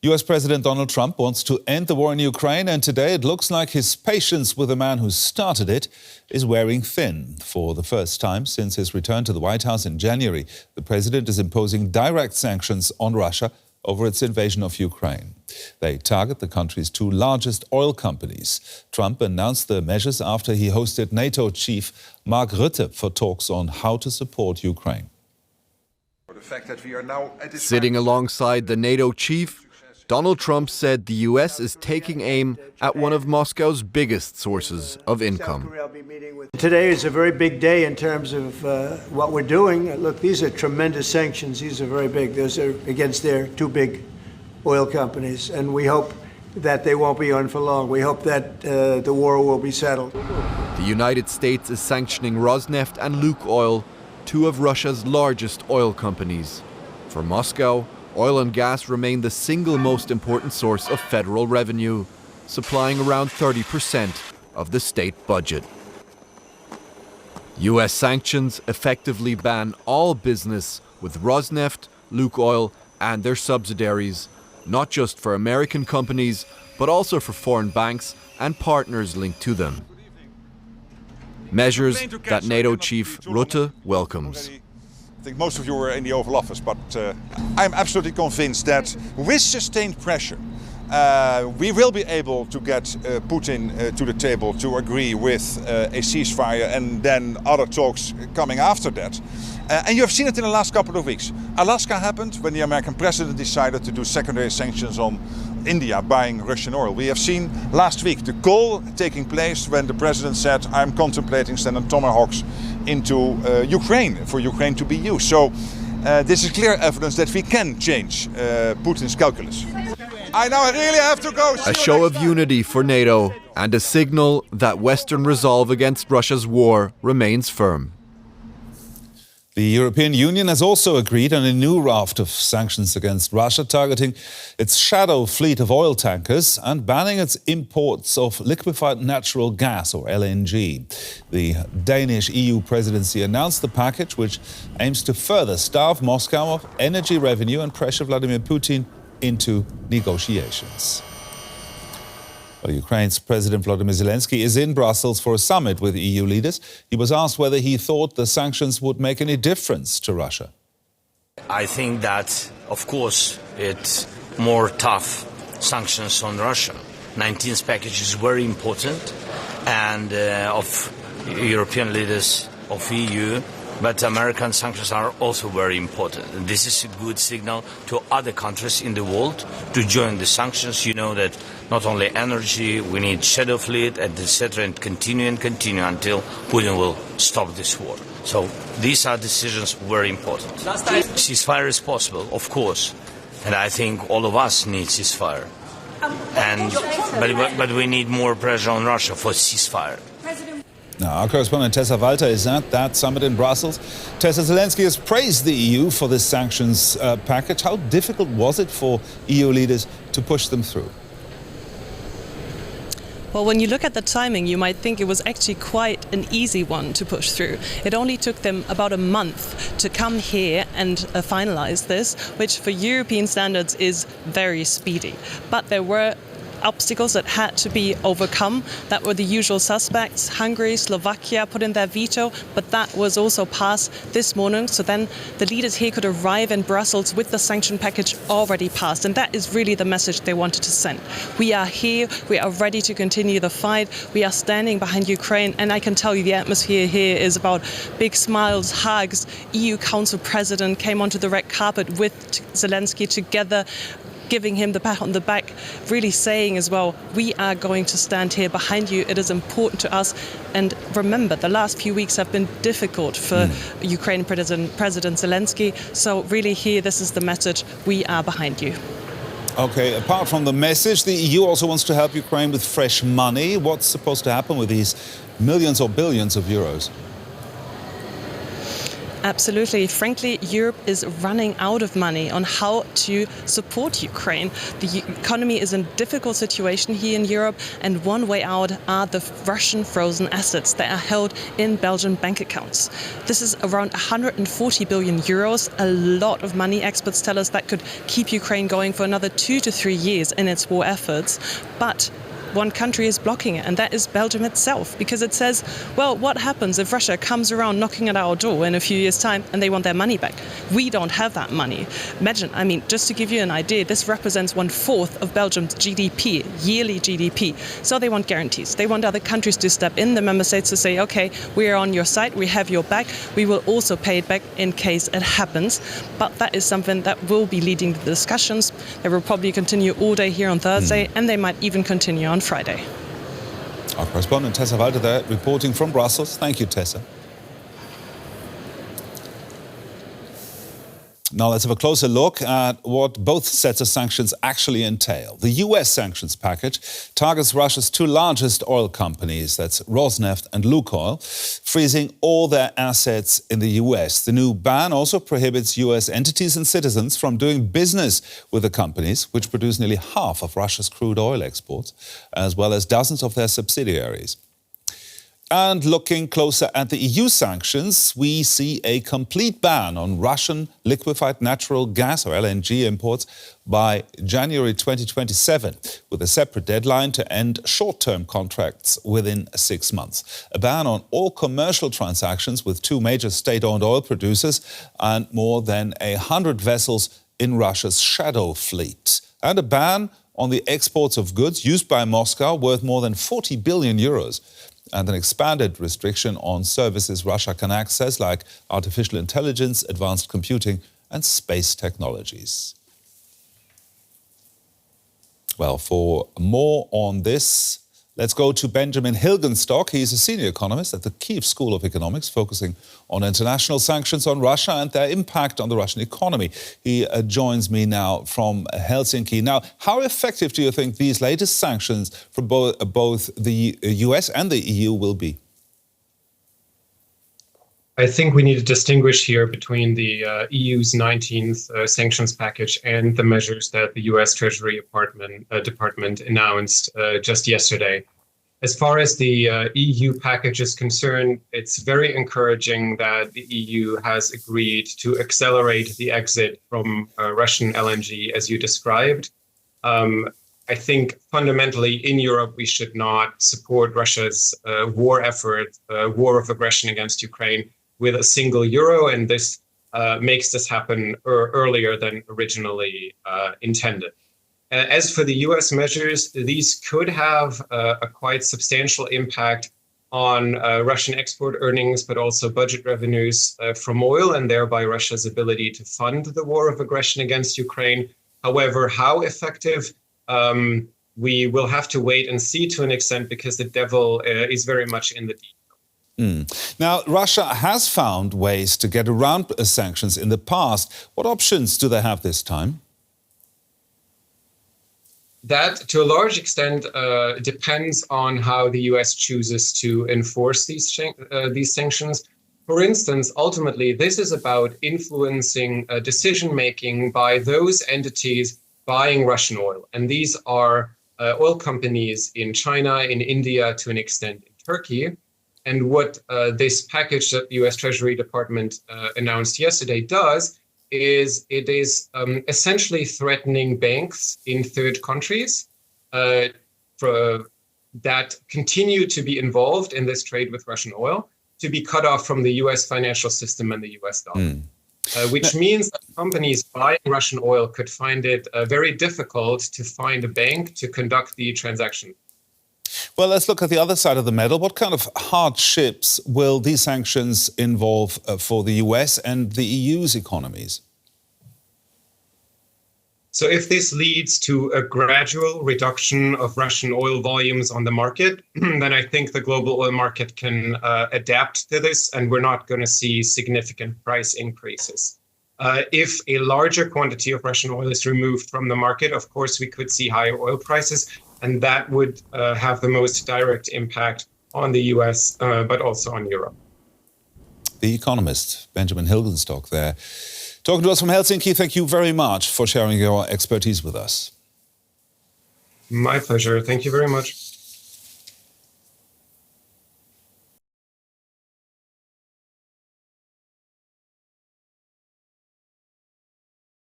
US President Donald Trump wants to end the war in Ukraine, and today it looks like his patience with the man who started it is wearing thin. For the first time since his return to the White House in January, the president is imposing direct sanctions on Russia over its invasion of Ukraine. They target the country's two largest oil companies. Trump announced the measures after he hosted NATO Chief Mark Rutte for talks on how to support Ukraine. Sitting alongside the NATO chief, Donald Trump said the US is taking aim at one of Moscow's biggest sources of income. Today is a very big day in terms of what we're doing. Look, these are tremendous sanctions. These are very big. Those are against their two big oil companies. And we hope that they won't be on for long. We hope that the war will be settled. The United States is sanctioning Rosneft and Lukoil, two of Russia's largest oil companies. For Moscow, oil and gas remain the single most important source of federal revenue, supplying around 30% of the state budget. US sanctions effectively ban all business with Rosneft, Lukoil and their subsidiaries, not just for American companies, but also for foreign banks and partners linked to them. Measures that NATO Chief Rutte welcomes. I think most of you were in the Oval Office, but I'm absolutely convinced that with sustained pressure, we will be able to get Putin to the table to agree with a ceasefire and then other talks coming after that. And you have seen it in the last couple of weeks. Alaska happened when the American president decided to do secondary sanctions on India buying Russian oil. We have seen last week the call taking place when the president said, I'm contemplating sending Tomahawks into Ukraine, for Ukraine to be used. So this is clear evidence that we can change Putin's calculus. I now really have to go. A show of unity for NATO and a signal that Western resolve against Russia's war remains firm. The European Union has also agreed on a new raft of sanctions against Russia, targeting its shadow fleet of oil tankers and banning its imports of liquefied natural gas, or LNG. The Danish EU presidency announced the package, which aims to further starve Moscow of energy revenue and pressure Vladimir Putin into negotiations. Well, Ukraine's President Volodymyr Zelensky is in Brussels for a summit with EU leaders. He was asked whether he thought the sanctions would make any difference to Russia. I think that, of course, it's more tough sanctions on Russia. 19th package is very important, and of European leaders, of EU, but American sanctions are also very important. And this is a good signal to other countries in the world to join the sanctions. You know that not only energy, we need shadow fleet, etc., and continue until Putin will stop this war. So these are decisions very important. Ceasefire is possible, of course, and I think all of us need ceasefire. But we need more pressure on Russia for ceasefire. Now, our correspondent Tessa Walther is at that summit in Brussels. Tessa, Zelensky has praised the EU for this sanctions package. How difficult was it for EU leaders to push them through? Well, when you look at the timing, you might think it was actually quite an easy one to push through. It only took them about a month to come here and finalize this, which for European standards is very speedy. But there were obstacles that had to be overcome. That were the usual suspects. Hungary, Slovakia put in their veto, but that was also passed this morning. So then the leaders here could arrive in Brussels with the sanction package already passed. And that is really the message they wanted to send. We are here. We are ready to continue the fight. We are standing behind Ukraine. And I can tell you the atmosphere here is about big smiles, hugs. EU Council President came onto the red carpet with Zelensky together, giving him the pat on the back, really saying as well, we are going to stand here behind you. It is important to us. And remember, the last few weeks have been difficult for Ukraine President Zelensky. So really here, this is the message, we are behind you. Okay, apart from the message, the EU also wants to help Ukraine with fresh money. What's supposed to happen with these millions or billions of euros? Absolutely. Frankly, Europe is running out of money on how to support Ukraine. The economy is in a difficult situation here in Europe, and one way out are the Russian frozen assets that are held in Belgian bank accounts. This is around 140 billion euros, a lot of money. Experts tell us that could keep Ukraine going for another 2 to 3 years in its war efforts. But one country is blocking it, and that is Belgium itself, because it says, well, what happens if Russia comes around knocking at our door in a few years' time and they want their money back? We don't have that money. Imagine, just to give you an idea, this represents 1/4 of Belgium's GDP, yearly GDP. So they want guarantees. They want other countries to step in, the member states to say, okay, we are on your side, we have your back, we will also pay it back in case it happens. But that is something that will be leading the discussions. They will probably continue all day here on Thursday, and they might even continue on Friday. Our correspondent Tessa Walther there, reporting from Brussels. Thank you, Tessa. Now let's have a closer look at what both sets of sanctions actually entail. The US sanctions package targets Russia's two largest oil companies, that's Rosneft and Lukoil, freezing all their assets in the US. The new ban also prohibits US entities and citizens from doing business with the companies, which produce nearly half of Russia's crude oil exports, as well as dozens of their subsidiaries. And looking closer at the EU sanctions, we see a complete ban on Russian liquefied natural gas, or LNG, imports by January 2027, with a separate deadline to end short-term contracts within 6 months. A ban on all commercial transactions with two major state-owned oil producers and more than 100 vessels in Russia's shadow fleet. And a ban on the exports of goods used by Moscow worth more than 40 billion euros. And an expanded restriction on services Russia can access, like artificial intelligence, advanced computing and space technologies. Well, for more on this, let's go to Benjamin Hilgenstock. He's a senior economist at the Kyiv School of Economics, focusing on international sanctions on Russia and their impact on the Russian economy. He joins me now from Helsinki. Now, how effective do you think these latest sanctions from both the US and the EU will be? I think we need to distinguish here between the EU's 19th sanctions package and the measures that the US Treasury Department announced just yesterday. As far as the EU package is concerned, it's very encouraging that the EU has agreed to accelerate the exit from Russian LNG, as you described. I think fundamentally in Europe, we should not support Russia's war effort, war of aggression against Ukraine, with a single euro, and this makes this happen earlier than originally intended. As for the US measures, these could have a quite substantial impact on Russian export earnings, but also budget revenues from oil, and thereby Russia's ability to fund the war of aggression against Ukraine. However, how effective, we will have to wait and see to an extent, because the devil is very much in the details. Now, Russia has found ways to get around sanctions in the past. What options do they have this time? That, to a large extent, depends on how the US chooses to enforce these sanctions. For instance, ultimately, this is about influencing decision-making by those entities buying Russian oil. And these are oil companies in China, in India, to an extent in Turkey. And what this package that the US Treasury Department announced yesterday does is it is essentially threatening banks in third countries that continue to be involved in this trade with Russian oil to be cut off from the US financial system and the US dollar. Which means that companies buying Russian oil could find it very difficult to find a bank to conduct the transaction. Well, let's look at the other side of the medal. What kind of hardships will these sanctions involve for the US and the EU's economies? So if this leads to a gradual reduction of Russian oil volumes on the market, then I think the global oil market can adapt to this, and we're not going to see significant price increases. If a larger quantity of Russian oil is removed from the market, of course, we could see higher oil prices, and that would have the most direct impact on the US, but also on Europe. The economist, Benjamin Hilgenstock there. Talking to us from Helsinki, thank you very much for sharing your expertise with us. My pleasure. Thank you very much.